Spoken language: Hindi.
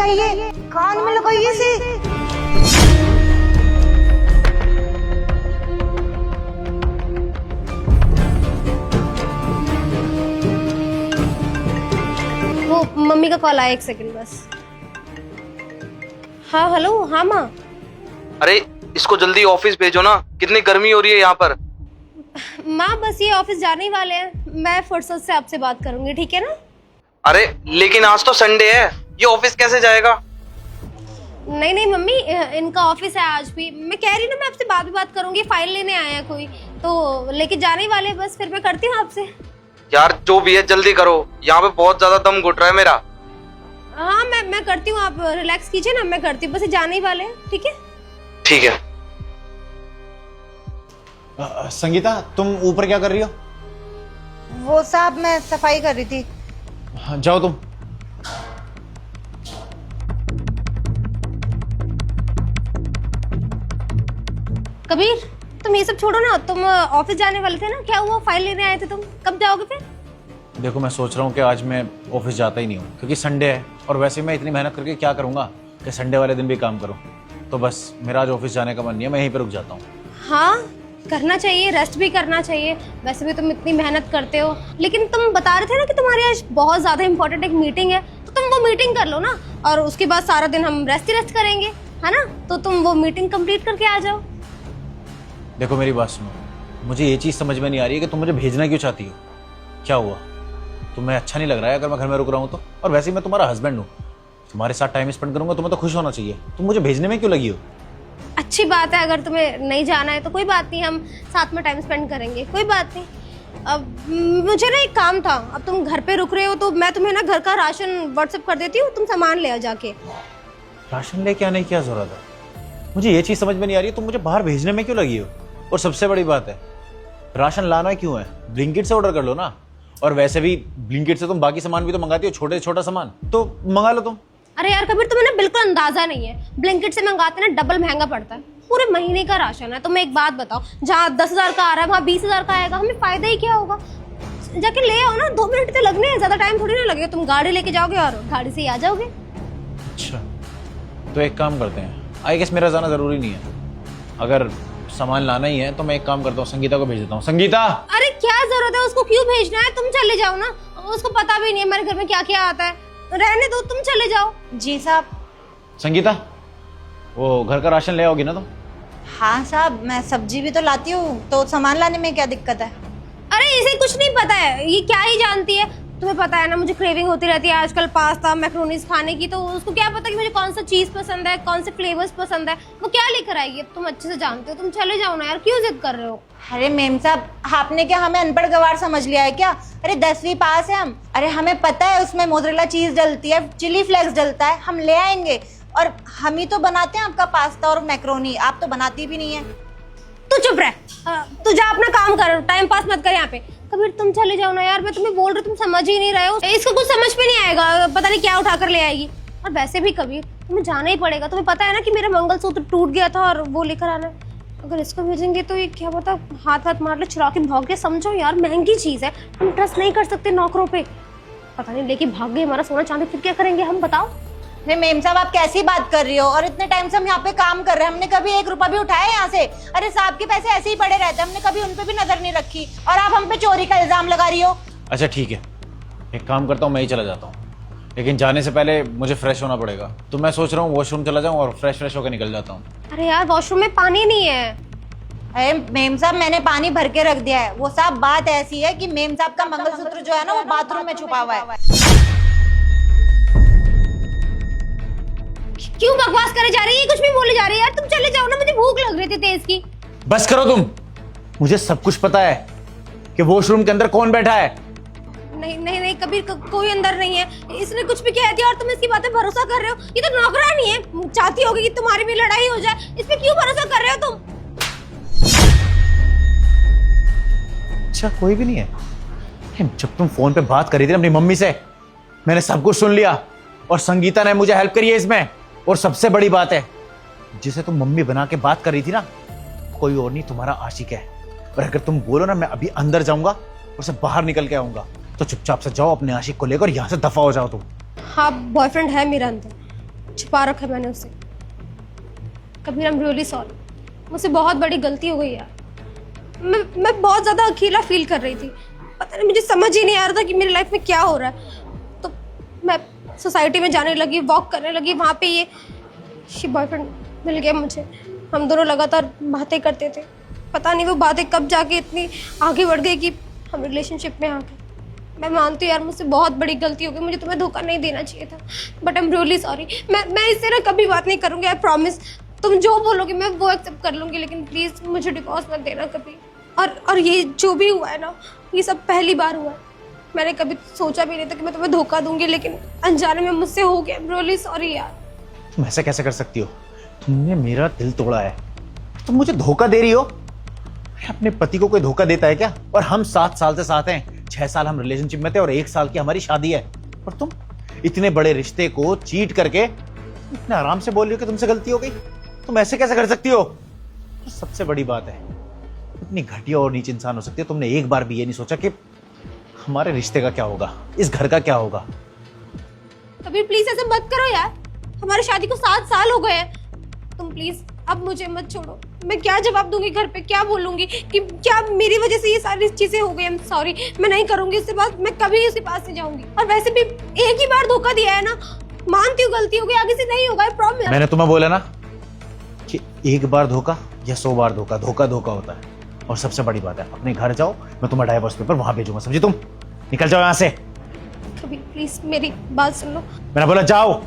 लगाइए, कान में लगाइए इसे। वो मम्मी का कॉल आया, एक सेकंड बस। हाँ हेलो, हाँ माँ। अरे इसको जल्दी ऑफिस भेजो ना, कितनी गर्मी हो रही है यहाँ पर। माँ बस ये ऑफिस जाने ही वाले हैं, मैं फुर्सत से आपसे बात करूंगी, ठीक है ना? अरे लेकिन आज तो संडे है, ये ऑफिस कैसे जाएगा। नहीं नहीं मम्मी, इनका ऑफिस है आज भी। मैं कह रही ना, मैं आपसे बाद में बात करूंगी। फाइल लेने आया है कोई तो, लेके जाने ही वाले हैं बस। फिर मैं करती हूँ आपसे। यार जो भी है जल्दी करो, यहाँ पे बहुत ज्यादा दम घुट रहा है मेरा। हाँ मैं करती हूँ, आप रिलैक्स कीजिए ना, मैं करती हूँ। बस ये जाने ही वाले हैं, ठीक है? ठीक है। संगीता, तुम ऊपर क्या कर रही हो? वो साहब मैं सफाई कर रही थी। हाँ, जाओ तुम। कबीर, तुम ये सब छोड़ो ना, तुम ऑफिस जाने वाले थे ना, क्या हुआ? फाइल लेने आए थे तुम, कब जाओगे फिर? देखो, मैं सोच रहा हूँ कि आज मैं ऑफिस जाता ही नहीं हूँ, क्योंकि संडे है और वैसे मैं इतनी मेहनत करके क्या करूँगा कि संडे वाले दिन भी काम करूँ। तो बस मेरा आज ऑफिस जाने का मन नहीं है, मैं यहीं पर रुक जाता हूँ। हाँ करना चाहिए, रेस्ट भी करना चाहिए। वैसे भी तुम इतनी मेहनत करते हो, लेकिन तुम बता रहे थे ना कि तुम्हारी आज बहुत ज्यादा इंपॉर्टेंट एक मीटिंग है, तो तुम वो मीटिंग कर लो ना, और उसके बाद सारा दिन हम रेस्ट ही रेस्ट करेंगे, है ना? तो तुम वो मीटिंग कंप्लीट करके आ जाओ। देखो मेरी बात सुनो, मुझे ये चीज़ समझ में नहीं आ रही है कि तुम मुझे भेजना क्यों चाहती हो। क्या हुआ? तुम्हें अच्छा नहीं लग रहा है अगर मैं घर में रुक रहा हूँ तो? और वैसे ही मैं तुम्हारा हस्बैंड हूँ, तुम्हारे साथ टाइम स्पेंड करूंगा, तुम्हें तो खुश होना चाहिए। तुम मुझे भेजने में क्यों लगी हो? अच्छी बात है, अगर तुम्हें नहीं जाना है तो कोई बात नहीं, हम साथ में टाइम स्पेंड करेंगे, कोई बात नहीं। अब मुझे ना एक काम था, अब तुम घर पे रुक रहे हो तो मैं तुम्हें ना घर का राशन व्हाट्सएप कर देती हूँ, तुम सामान ले आओ जाके। राशन लेके आने की क्या जरूरत है? मुझे ये चीज़ समझ में नहीं आ रही है, तुम मुझे बाहर भेजने में क्यों लगी हो? और सबसे बड़ी बात है, राशन लाना क्यों है? ब्लिंकिट से ऑर्डर कर लो ना। और वैसे भी ब्लिंकिट से तुम बाकी सामान भी तो मंगाती हो, छोटे छोटा सामान तो मंगा लो तुम। अरे यार कबीर, तुम्हें ना बिल्कुल अंदाजा नहीं है, ब्लिंकिट से मंगाते ना डबल महंगा पड़ता है, पूरे महीने का राशन है। तो मैं एक बात बताओ, जहाँ 10,000 का आ रहा है वहाँ 20,000 का आएगा, हमें फायदा ही क्या होगा? जाके ले आओ ना, 2 मिनट तो लगने हैं, ज्यादा टाइम थोड़ी ना लगेगा। तुम गाड़ी लेके जाओगे और गाड़ी से ही आ जाओगे। अच्छा, तो एक काम करते हैं, आई गेस मेरा जाना जरूरी नहीं है। अगर सामान लाना ही है तो मैं एक काम करता हूँ, संगीता को भेज देता हूँ। संगीता! अरे क्या जरूरत है, उसको क्यों भेजना है? तुम चले जाओ ना, उसको पता भी नहीं है हमारे घर में क्या क्या आता है, रहने दो, तुम चले जाओ। जी साहब। संगीता, वो घर का राशन ले आओगी ना तुम? हाँ साहब, मैं सब्जी भी तो लाती हूँ, तो सामान लाने में क्या दिक्कत है? अरे इसे कुछ नहीं पता है, ये क्या ही जानती है। तुम्हें पता है ना, मुझे क्रेविंग होती रहती है आजकल पास्ता मैक्रोनीज खाने की, तो उसको क्या पता कि मुझे कौन सा चीज पसंद है, कौन से फ्लेवर्स पसंद है, वो क्या लेकर आएगी। अब तुम अच्छे से जानते हो, तुम चले जाओ ना यार, क्यों जिद कर रहे हो? अरे मेम साहब, आपने क्या हमें अनपढ़ गवार समझ लिया है क्या? अरे 10वीं पास है हम। अरे हमें पता है उसमें मोज़रेला चीज डलती है, चिली फ्लेक्स डलता है, हम ले आएंगे। और हम ही तो बनाते हैं आपका पास्ता और मैक्रोनी, आप तो बनाती भी नहीं है। तू चुप रह, तू जा अपना काम कर, टाइम पास मत कर यहाँ पे। कबीर तुम चले जाओ ना यार, मैं तुम्हें बोल रही, तुम समझ ही नहीं रहे हो। इसको कुछ समझ में नहीं आएगा, पता नहीं क्या उठा कर ले आएगी। और वैसे भी कबीर तुम्हें जाना ही पड़ेगा, तुम्हें पता है ना कि मेरा मंगलसूत्र टूट गया था और वो लेकर आना है। अगर इसको भेजेंगे तो ये क्या पता हाथ हाथ मार ले, चुरा के भाग गए। समझो यार, महंगी चीज है, हम ट्रस्ट नहीं कर सकते नौकरों पे। पता नहीं लेके भाग गए हमारा सोना चांदी, फिर क्या करेंगे हम, बताओ। अरे मेम साहब, आप कैसी बात कर रही हो? और इतने टाइम से हम यहाँ पे काम कर रहे हैं, हमने कभी 1 रुपया भी उठाया यहाँ से? अरे साहब के पैसे ऐसे ही पड़े रहते हैं, हमने कभी उन पे भी नजर नहीं रखी, और आप हम पे चोरी का इल्जाम लगा रही हो। अच्छा ठीक है, एक काम करता हूँ, मैं ही चला जाता हूँ, लेकिन जाने से पहले मुझे फ्रेश होना पड़ेगा। तो मैं सोच रहा हूँ वॉशरूम चला जाऊँ और फ्रेश होकर निकल जाता हूँ। अरे यार वॉशरूम में पानी नहीं है। अरे मेम साहब, मैंने पानी भर के रख दिया है। वो साहब बात ऐसी है कि मेम साहब का मंगलसूत्र जो है ना, वो बाथरूम में छुपा हुआ है। क्यों बकवास करे जा रही है, कुछ भी बोले जा रही है यार। तुम चले जाओ ना, मुझे भूख लग रही थी तेज की। बस करो तुम, मुझे सब कुछ पता है कि वॉशरूम के अंदर कौन बैठा है। नहीं नहीं नहीं कबीर, कोई अंदर नहीं है, इसने कुछ भी कह दिया और तुम इसकी बातें भरोसा कर रहे हो। ये तो नौकरानी है, चाहती होगी कि तुम्हारी भी लड़ाई हो जाए, इस पे क्यों भरोसा कर रहे हो तुम? अच्छा कोई भी नहीं है? जब तुम फोन पे बात कर रही थी अपनी मम्मी से, मैंने सब कुछ सुन लिया, और संगीता ने मुझे हेल्प करी है इसमें। और सबसे बड़ी बात है, जिसे तुम मम्मी बना के बात कर रही थी ना, कोई और नहीं, तुम्हारा आशिक है। और अगर तुम बोलो ना मैं अभी अंदर जाऊंगा और से बाहर निकल के आऊंगा, तो चुपचाप से जाओ, अपने आशिक को लेकर यहाँ से दफा हो जाओ तुम। हाँ बॉयफ्रेंड है मेरा अंदर। छुपा रखा है मैंने उसे। Kabir, I am really sorry, मुझसे बहुत बड़ी गलती हो गई यार। मैं बहुत ज़्यादा अकेला फील कर रही थी, पता नहीं मुझे समझ ही नहीं आ रहा था कि मेरी लाइफ में क्या हो रहा है। तो मैं सोसाइटी में जाने लगी, वॉक करने लगी, वहाँ पे ये बॉयफ्रेंड मिल गया मुझे। हम दोनों लगातार बातें करते थे, पता नहीं वो बातें कब जाके इतनी आगे बढ़ गई कि हम रिलेशनशिप में आ गए। मैं मानती हूँ यार, मुझसे बहुत बड़ी गलती हो गई, मुझे तुम्हें धोखा नहीं देना चाहिए था, but I am really sorry. मैं इससे ना कभी बात नहीं करूँगी, आई प्रॉमिस। तुम जो बोलोगे मैं वो एक्सेप्ट कर लूँगी, लेकिन प्लीज़ मुझे डिवोर्स मत देना कभी। और ये जो भी हुआ है ना, ये सब पहली बार हुआ है। मैंने कभी सोचा भी नहीं था कि मैं तुम्हें धोखा दूंगी, लेकिन अनजाने में मुझसे हो गया। आई एम रियली सॉरी यार। तुम ऐसे कैसे कर सकती हो? तुमने मेरा दिल तोड़ा है, तुम मुझे धोखा दे रही हो? अपने पति को कोई धोखा देता है क्या? और हम 7 साल से साथ हैं, 6 साल हम रिलेशनशिप में थे और 1 साल की हमारी शादी है, और तुम इतने बड़े रिश्ते को चीट करके इतने आराम से बोल रही हो कि तुमसे गलती हो गई। तुम ऐसे कैसे कर सकती हो? और सबसे बड़ी बात है, इतनी घटिया और नीच इंसान हो सकती है, तुमने एक बार भी ये नहीं सोचा कि हमारे रिश्ते का क्या होगा, इस घर का क्या होगा? कबीर प्लीज ऐसे मत करो यार, हमारी शादी को 7 साल हो गए हैं। तुम प्लीज अब मुझे मत छोड़ो। मैं क्या जवाब दूंगी घर पे, क्या बोलूंगी कि क्या मेरी वजह से ये सारी चीजें हो गई? आई एम सॉरी, मैं नहीं करूंगी उसके पास, मैं कभी उसके पास नहीं जाऊंगी। और वैसे भी एक ही बार धोखा दिया है ना, मानती हूँ गलती हो गई, आगे से नहीं होगा, आई प्रॉमिस। मैंने तुम्हें बोला ना कि एक बार धोखा या 100 बार धोखा, धोखा धोखा होता है। और सबसे बड़ी बात है, अपने घर जाओ, मैं तुम्हारा डाइवोर्स पेपर वहां भेजूंगा, समझी? तुम निकल जाओ यहाँ से। कबीर प्लीज मेरी बात सुन लो। मैंने बोला जाओ।